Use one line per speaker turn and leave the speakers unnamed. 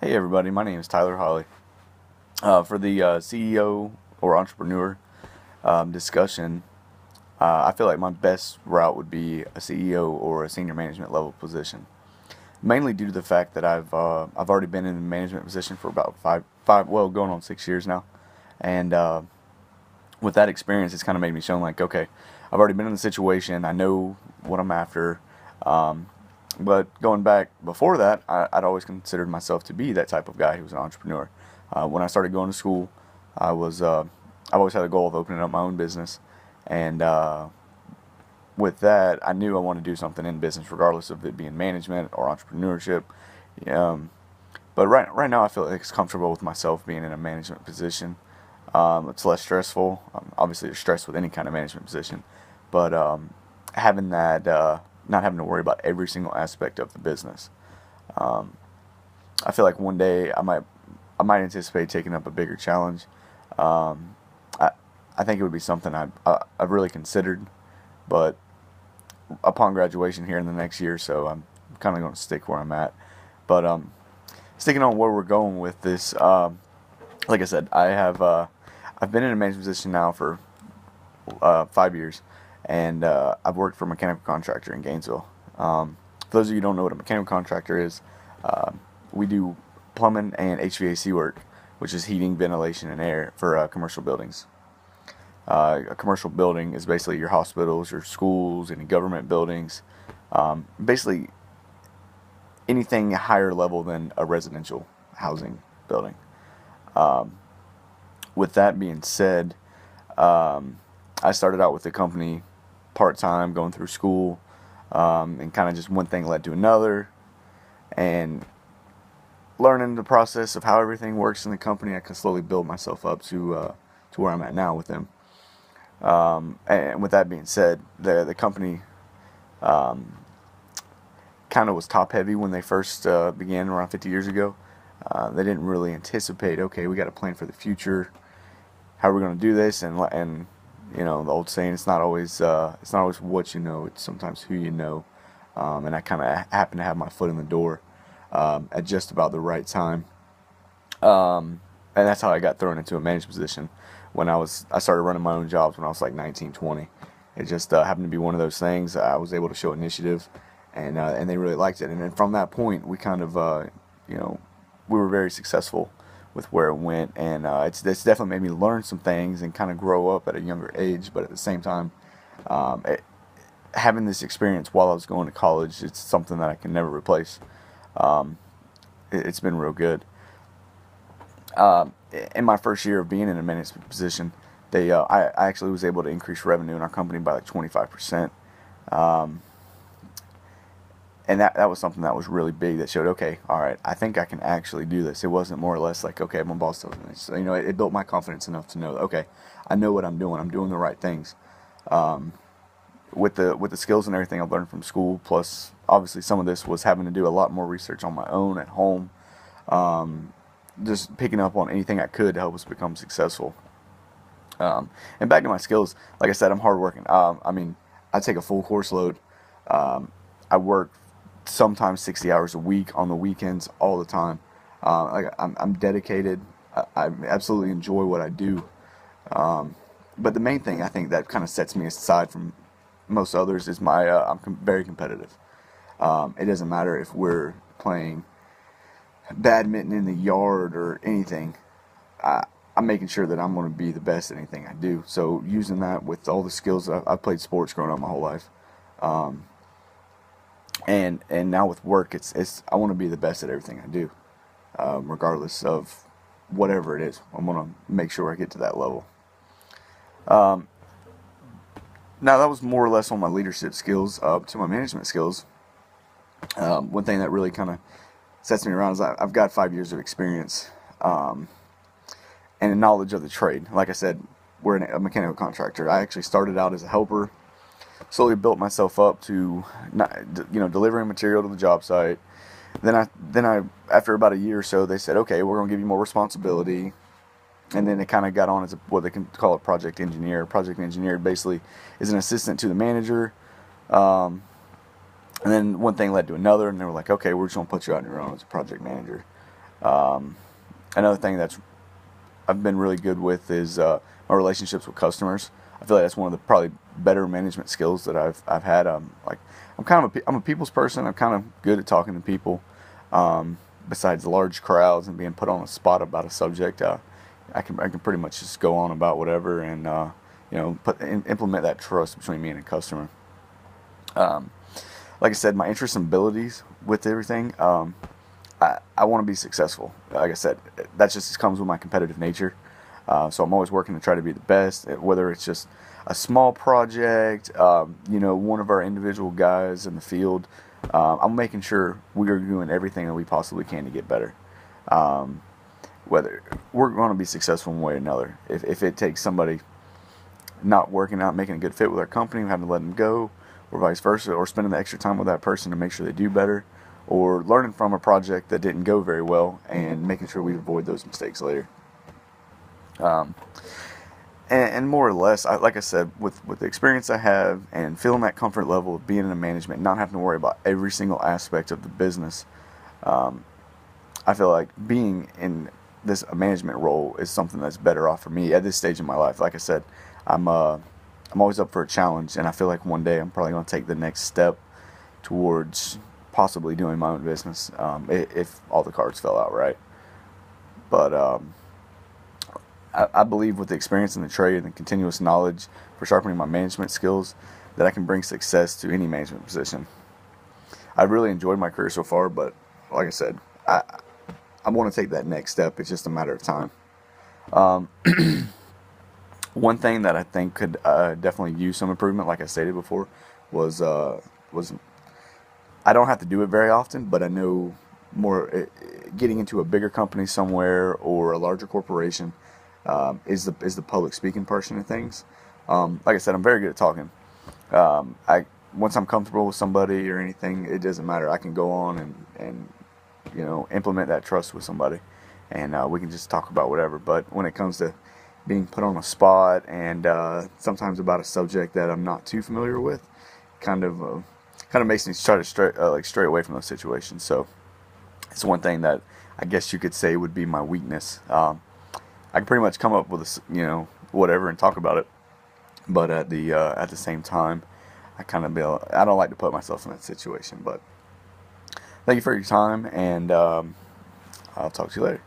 Hey everybody, my name is Tyler Holly. For the CEO or entrepreneur discussion, I feel like my best route would be a CEO or a senior management level position. Mainly due to the fact that I've already been in a management position for about going on 6 years now, and with that experience, it's kind of made me shown like, okay, I've already been in the situation. I know what I'm after. Um, but going back before that, I'd always considered myself to be that type of guy who was an entrepreneur. When I started going to school, I've always had a goal of opening up my own business, and with that, I knew I wanted to do something in business, regardless of it being management or entrepreneurship. Um, but right now, I feel like it's comfortable with myself being in a management position. It's less stressful. Obviously, there's stress with any kind of management position, but having that, not having to worry about every single aspect of the business. Um, I feel like one day I might anticipate taking up a bigger challenge. Um, I I think it would be something I've really considered, but upon graduation here in the next year or so, I'm kind of going to stick where I'm at. But sticking on where we're going with this, like I said, I've been in a management position now for 5 years, and I've worked for a mechanical contractor in Gainesville. For those of you who don't know what a mechanical contractor is, we do plumbing and HVAC work, which is heating, ventilation, and air for commercial buildings. A commercial building is basically your hospitals, your schools, any government buildings, basically anything higher level than a residential housing building. Um, with that being said, um, I started out with the company part time, going through school, and kind of just one thing led to another, and learning the process of how everything works in the company, I can slowly build myself up to where I'm at now with them. And with that being said, the company um, kind of was top heavy when they first began around 50 years ago. They didn't really anticipate, okay, we got to plan for the future. How are we going to do this? And you know the old saying, it's not always what you know, it's sometimes who you know. And I kind of happened to have my foot in the door at just about the right time. And that's how I got thrown into a management position when I started running my own jobs when I was like 19, 20. It just happened to be one of those things. I was able to show initiative, and they really liked it. And then from that point, we kind of you know we were very successful with where it went, and it's definitely made me learn some things and kind of grow up at a younger age. But at the same time, um, it, having this experience while I was going to college, it's something that I can never replace. Um, it's been real good. Um, in my first year of being in a management position, I actually was able to increase revenue in our company by like 25%. Um, and that was something that was really big that showed, okay, all right, I think I can actually do this. It wasn't more or less like, okay, my boss tells me this. So, it built my confidence enough to know, okay, I know what I'm doing. I'm doing the right things. Um, with the skills and everything I've learned from school, plus obviously some of this was having to do a lot more research on my own at home, um, just picking up on anything I could to help us become successful. And back to my skills, like I said, I'm hardworking. I mean, I take a full course load. I work sometimes 60 hours a week on the weekends all the time. I'm dedicated. I absolutely enjoy what I do. Um, but the main thing I think that kind of sets me aside from most others is very competitive. It doesn't matter if we're playing badminton in the yard or anything. I, I'm making sure that I'm going to be the best at anything I do. So using that with all the skills, I've played sports growing up my whole life, um, and now with work, it's I want to be the best at everything I do, regardless of whatever it is. I'm going to make sure I get to that level. Um, Now that was more or less on my leadership skills. To my management skills, one thing that really kind of sets me around is I've got 5 years of experience. And a knowledge of the trade. Like I said, we're a mechanical contractor. I actually started out as a helper, slowly built myself up to, delivering material to the job site. Then I, after about a year or so, they said, okay, we're going to give you more responsibility. And then it kind of got on as what they can call a project engineer. Project engineer basically is an assistant to the manager. Um, and then one thing led to another, and they were like, okay, we're just going to put you out on your own as a project manager. Another thing that's I've been really good with is my relationships with customers. I feel like that's one of the probably better management skills that I've had. Like I'm a people's person. I'm kind of good at talking to people. Besides large crowds and being put on the spot about a subject, I can pretty much just go on about whatever and implement that trust between me and a customer. Um, like I said, my interests and abilities with everything. I want to be successful. Like I said, that just comes with my competitive nature. So I'm always working to try to be the best, whether it's just a small project, one of our individual guys in the field. I'm making sure we are doing everything that we possibly can to get better. Um, Whether we're going to be successful in one way or another. If it takes somebody not working out, making a good fit with our company, having to let them go, or vice versa, or spending the extra time with that person to make sure they do better, or learning from a project that didn't go very well and making sure we avoid those mistakes later. Um, and more or less, like I said, with the experience I have and feeling that comfort level of being in a management, not having to worry about every single aspect of the business, um, I feel like being in this a management role is something that's better off for me at this stage in my life. Like I said, I'm always up for a challenge, and I feel like one day I'm probably going to take the next step towards possibly doing my own business if all the cards fell out right. But I believe with the experience in the trade and the continuous knowledge for sharpening my management skills that I can bring success to any management position. I've really enjoyed my career so far, but like I said, I want to take that next step. It's just a matter of time. Um, One thing that I think could definitely use some improvement, like I stated before, was I don't have to do it very often, but I know getting into a bigger company somewhere or a larger corporation is the public speaking portion of things. Like I said, I'm very good at talking. I Once I'm comfortable with somebody or anything, it doesn't matter. I can go on and implement that trust with somebody, and we can just talk about whatever. But when it comes to being put on a spot and sometimes about a subject that I'm not too familiar with, kind of makes me try to stray away from those situations. So it's one thing that I guess you could say would be my weakness. I can pretty much come up with whatever and talk about it, but at the same time, I don't like to put myself in that situation. But thank you for your time, and I'll talk to you later.